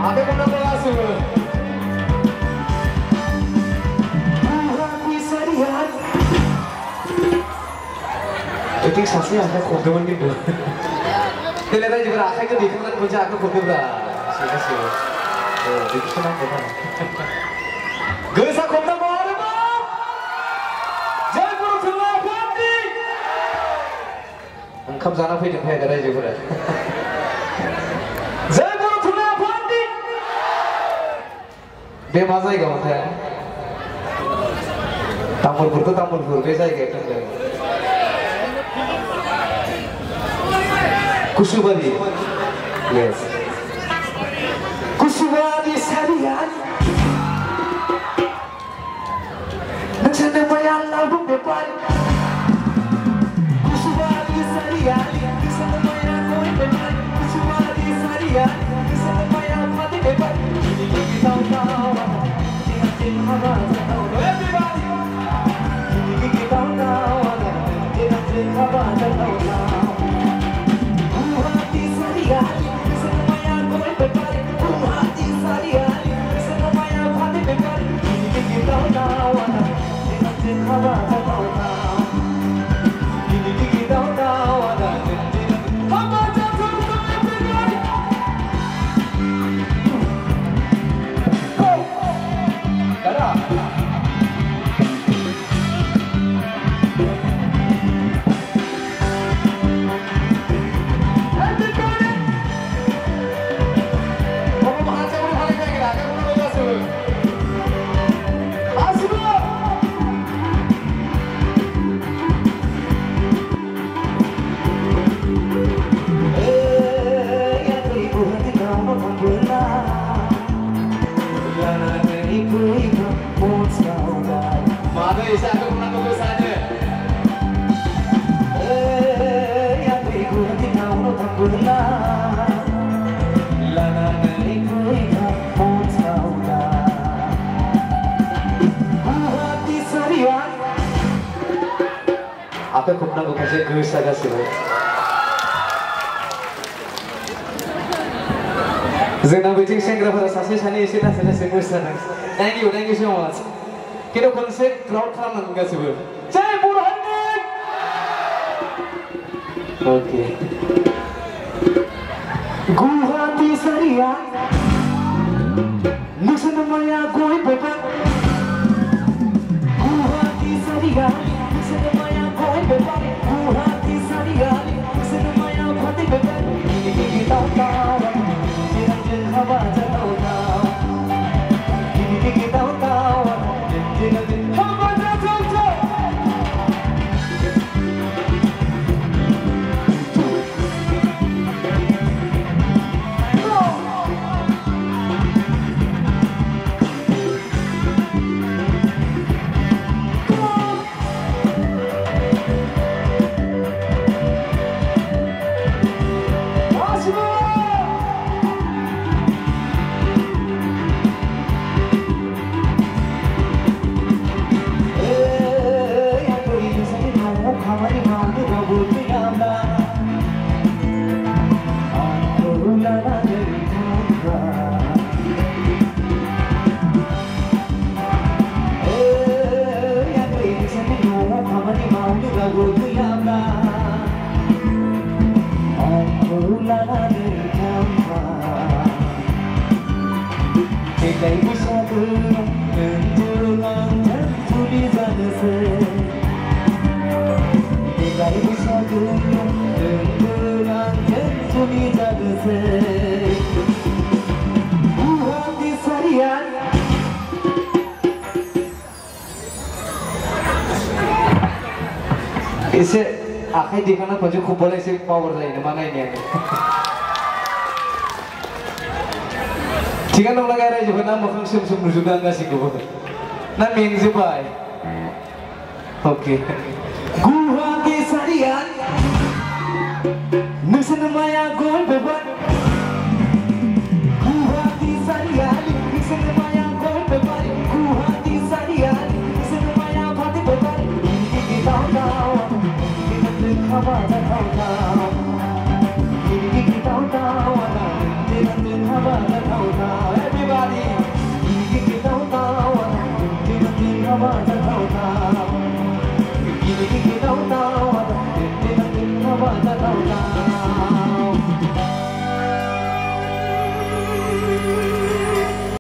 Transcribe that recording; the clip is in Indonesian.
Ada mana berlasu? Itu saksi ada kodoman gitu. Ternyata juga akhirnya di kamar kerja aku kodobra. Sih. Oh, itu senang banget. Gesa kodam mana? Jangan buruk semua pandi. Engkau jangan pergi ke negara juga. Jangan buruk semua pandi. Dia masa itu mana? Tampil bur, beza gitu. Kusubadi, yes. Kusubadi sarian. Macam mana lalu depan? Kusubadi sarian. Macam mana kau depan? Kusubadi sarian. Macam mana mati depan? Kita tahu, kita haba tahu. Everybody, kita tahu, kita haba tahu. Apa kupna bukannya gus agak sih. Zena beijing sengra pada sasi sani isi tak saja semus sana. Thank you so much. Kita konsep crowd kaman enggak sih bu? Jai Burhanik. Oke. Gua di Saria, nusa namanya gue beban. Gua di Saria, nusa namanya gue beban. Gua di Saria, nusa namanya gue beban. Kita tahu, jangan haba tahu. Kita tahu, jangan haba tahu. इसे आखाइ दिखाना पहुंचे खूब बोले इसे power line माना ही नहीं है ठीक है लोग लगा रहे जो ना मखन सुम रुजुदा अंगा सिको ना मेन जो बाय ओके गुहा के सरियान nusa namanya gue beban. Guha di Sarian, nusa namanya gue beban. Guha di Sarian, nusa namanya pati beban. Kita tahu, kita dengar.